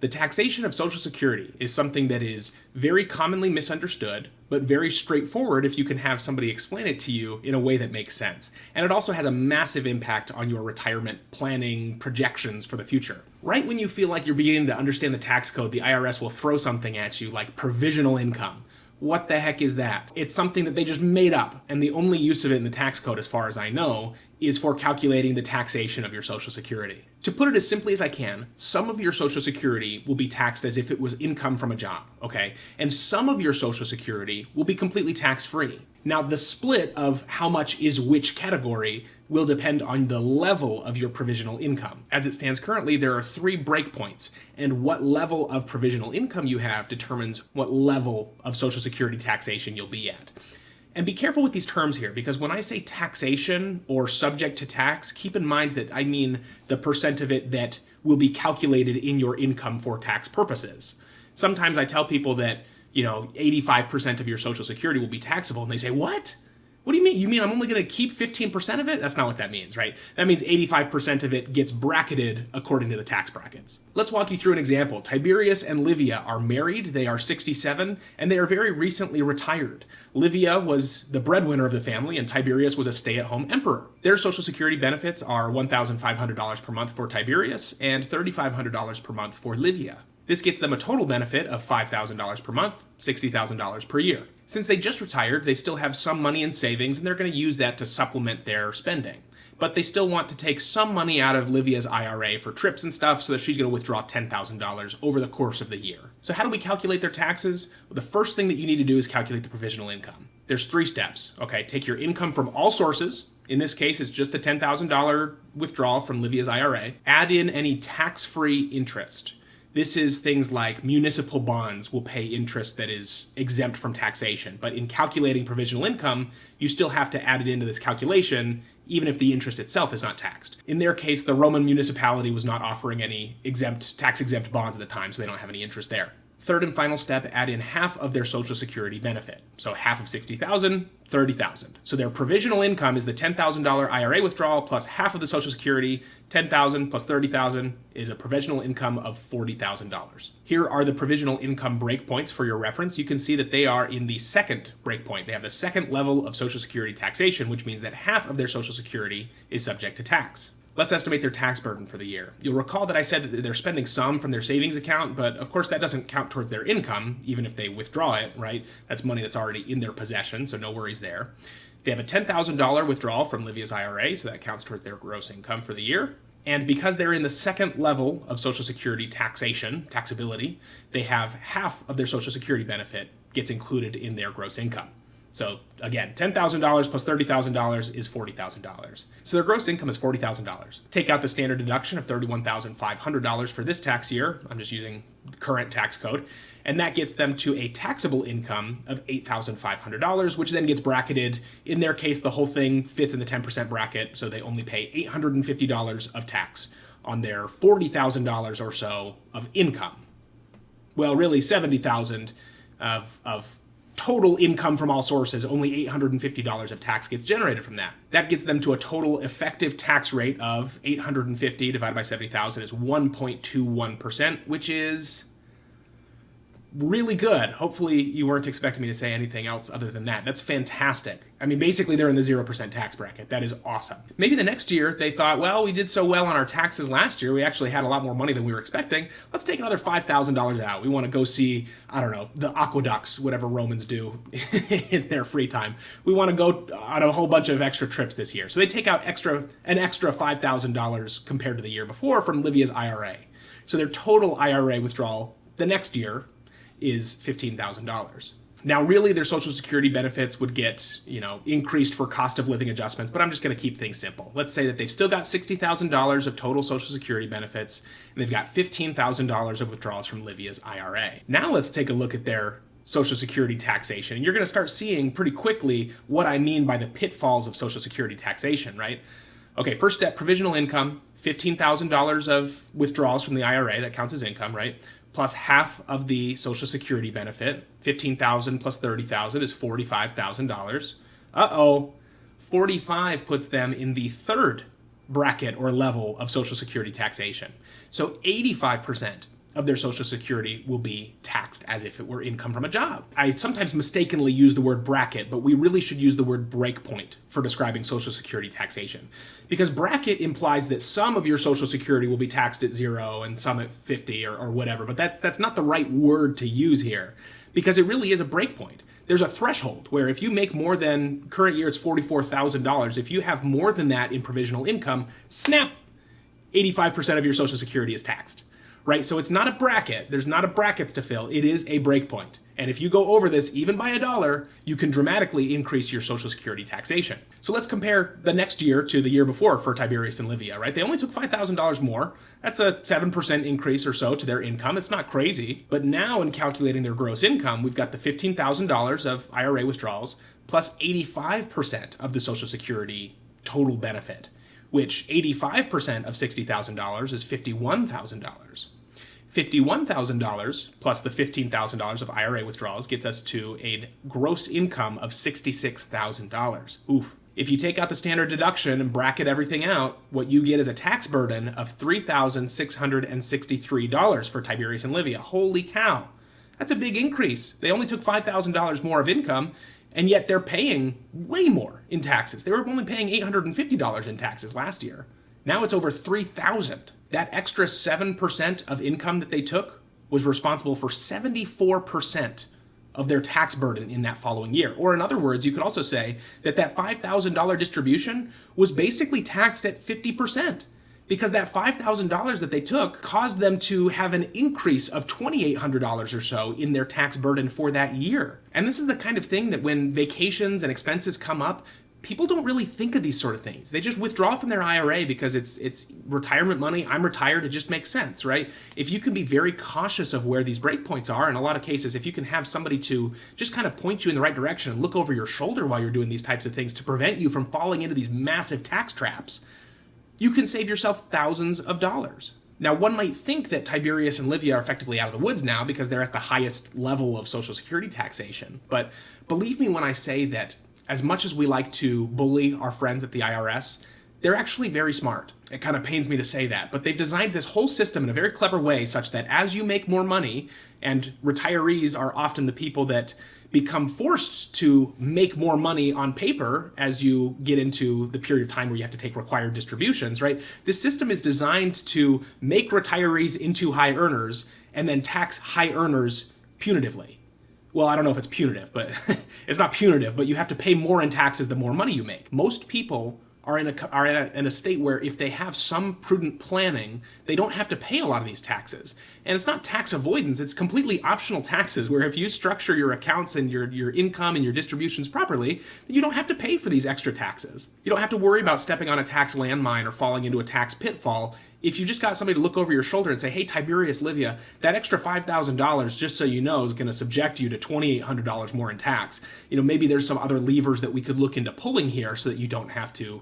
The taxation of Social Security is something that is very commonly misunderstood, but very straightforward if you can have somebody explain it to you in a way that makes sense. And it also has a massive impact on your retirement planning projections for the future. Right when you feel like you're beginning to understand the tax code, the IRS will throw something at you like provisional income. What the heck is that? It's something that they just made up, and the only use of it in the tax code, as far as I know, is for calculating the taxation of your Social Security. To put it as simply as I can, some of your Social Security will be taxed as if it was income from a job, okay? And some of your Social Security will be completely tax-free. Now, the split of how much is which category will depend on the level of your provisional income. As it stands currently, there are 3 breakpoints, and what level of provisional income you have determines what level of Social Security taxation you'll be at. And be careful with these terms here, because when I say taxation or subject to tax, keep in mind that I mean the percent of it that will be calculated in your income for tax purposes. Sometimes I tell people that, 85% of your Social Security will be taxable, and they say, what? What do you mean? You mean I'm only going to keep 15% of it? That's not what that means, right? That means 85% of it gets bracketed according to the tax brackets. Let's walk you through an example. Tiberius and Livia are married, they are 67, and they are very recently retired. Livia was the breadwinner of the family, and Tiberius was a stay-at-home emperor. Their Social Security benefits are $1,500 per month for Tiberius and $3,500 per month for Livia. This gets them a total benefit of $5,000 per month, $60,000 per year. Since they just retired, they still have some money in savings, and they're going to use that to supplement their spending. But they still want to take some money out of Livia's IRA for trips and stuff, so that she's going to withdraw $10,000 over the course of the year. So how do we calculate their taxes? Well, the first thing that you need to do is calculate the provisional income. There's 3 steps, okay? Take your income from all sources. In this case, it's just the $10,000 withdrawal from Livia's IRA. Add in any tax-free interest. This is things like municipal bonds will pay interest that is exempt from taxation. But in calculating provisional income, you still have to add it into this calculation, even if the interest itself is not taxed. In their case, the Roman municipality was not offering any tax-exempt bonds at the time, so they don't have any interest there. Third and final step, add in half of their Social Security benefit. So half of $60,000, $30,000. So their provisional income is the $10,000 IRA withdrawal plus half of the Social Security. $10,000 plus $30,000 is a provisional income of $40,000. Here are the provisional income breakpoints for your reference. You can see that they are in the second breakpoint. They have the second level of Social Security taxation, which means that half of their Social Security is subject to tax. Let's estimate their tax burden for the year. You'll recall that I said that they're spending some from their savings account, but of course that doesn't count towards their income, even if they withdraw it, right? That's money that's already in their possession, so no worries there. They have a $10,000 withdrawal from Livia's IRA, so that counts towards their gross income for the year. And because they're in the second level of Social Security taxability, they have half of their Social Security benefit gets included in their gross income. So again, $10,000 plus $30,000 is $40,000. So their gross income is $40,000. Take out the standard deduction of $31,500 for this tax year. I'm just using the current tax code. And that gets them to a taxable income of $8,500, which then gets bracketed. In their case, the whole thing fits in the 10% bracket, so they only pay $850 of tax on their $40,000 or so of income. Well, really $70,000 of total income from all sources. Only $850 of tax gets generated from that. That gets them to a total effective tax rate of $850 divided by 70,000 is 1.21%, which is really good. Hopefully you weren't expecting me to say anything else other than that. That's fantastic. I mean, basically they're in the 0% tax bracket. That is awesome. Maybe the next year they thought, well, we did so well on our taxes last year. We actually had a lot more money than we were expecting. Let's take another $5,000 out. We want to go see, I don't know, the aqueducts, whatever Romans do in their free time. We want to go on a whole bunch of extra trips this year. So they take out an extra $5,000 compared to the year before from Livia's IRA. So their total IRA withdrawal the next year is $15,000. Now, really, their Social Security benefits would get, increased for cost of living adjustments, but I'm just going to keep things simple. Let's say that they've still got $60,000 of total Social Security benefits, and they've got $15,000 of withdrawals from Livia's IRA. Now let's take a look at their Social Security taxation, and you're going to start seeing pretty quickly what I mean by the pitfalls of Social Security taxation, right? Okay, first step, provisional income, $15,000 of withdrawals from the IRA, that counts as income, right? Plus half of the Social Security benefit, $15,000 plus $30,000 is $45,000. Uh-oh, 45 puts them in the third bracket or level of Social Security taxation. So 85% of their Social Security will be taxed as if it were income from a job. I sometimes mistakenly use the word bracket, but we really should use the word breakpoint for describing Social Security taxation. Because bracket implies that some of your Social Security will be taxed at 0 and some at 50 or whatever, but that's not the right word to use here, because it really is a breakpoint. There's a threshold where if you make more than, current year it's $44,000, if you have more than that in provisional income, snap, 85% of your Social Security is taxed, right? So it's not a bracket. There's not a brackets to fill. It is a breakpoint. And if you go over this, even by $1, you can dramatically increase your Social Security taxation. So let's compare the next year to the year before for Tiberius and Livia, right? They only took $5,000 more. That's a 7% increase or so to their income. It's not crazy. But now in calculating their gross income, we've got the $15,000 of IRA withdrawals plus 85% of the Social Security total benefit, which 85% of $60,000 is $51,000. $51,000 plus the $15,000 of IRA withdrawals gets us to a gross income of $66,000. Oof. If you take out the standard deduction and bracket everything out, what you get is a tax burden of $3,663 for Tiberius and Livia. Holy cow. That's a big increase. They only took $5,000 more of income, and yet they're paying way more in taxes. They were only paying $850 in taxes last year. Now it's over $3,000. That extra 7% of income that they took was responsible for 74% of their tax burden in that following year. Or in other words, you could also say that that $5,000 distribution was basically taxed at 50%, because that $5,000 that they took caused them to have an increase of $2,800 or so in their tax burden for that year. And this is the kind of thing that when vacations and expenses come up, people don't really think of these sort of things. They just withdraw from their IRA because it's retirement money. I'm retired. It just makes sense, right? If you can be very cautious of where these breakpoints are, in a lot of cases, if you can have somebody to just kind of point you in the right direction and look over your shoulder while you're doing these types of things to prevent you from falling into these massive tax traps, you can save yourself thousands of dollars. Now, one might think that Tiberius and Livia are effectively out of the woods now because they're at the highest level of Social Security taxation. But believe me when I say that as much as we like to bully our friends at the IRS, they're actually very smart. It kind of pains me to say that, but they've designed this whole system in a very clever way such that as you make more money, and retirees are often the people that become forced to make more money on paper as you get into the period of time where you have to take required distributions, right? This system is designed to make retirees into high earners and then tax high earners punitively. Well, I don't know if it's punitive, but it's not punitive, but you have to pay more in taxes the more money you make. Most people are in a state where if they have some prudent planning, they don't have to pay a lot of these taxes. And it's not tax avoidance, it's completely optional taxes, where if you structure your accounts and your income and your distributions properly, then you don't have to pay for these extra taxes. You don't have to worry about stepping on a tax landmine or falling into a tax pitfall. If you just got somebody to look over your shoulder and say, hey, Tiberius, Livia, that extra $5,000, just so you know, is going to subject you to $2,800 more in tax. Maybe there's some other levers that we could look into pulling here so that you don't have to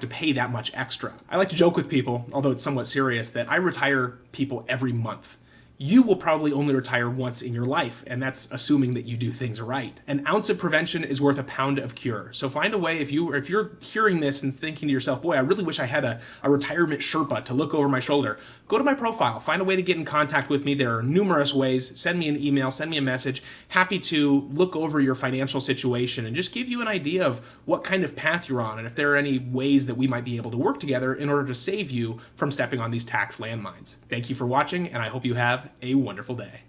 pay that much extra. I like to joke with people, although it's somewhat serious, that I retire people every month. You will probably only retire once in your life, and that's assuming that you do things right. An ounce of prevention is worth a pound of cure. So find a way, if you're hearing this and thinking to yourself, boy, I really wish I had a retirement Sherpa to look over my shoulder, go to my profile, find a way to get in contact with me. There are numerous ways. Send me an email, send me a message. Happy to look over your financial situation and just give you an idea of what kind of path you're on and if there are any ways that we might be able to work together in order to save you from stepping on these tax landmines. Thank you for watching, and I hope you have a wonderful day.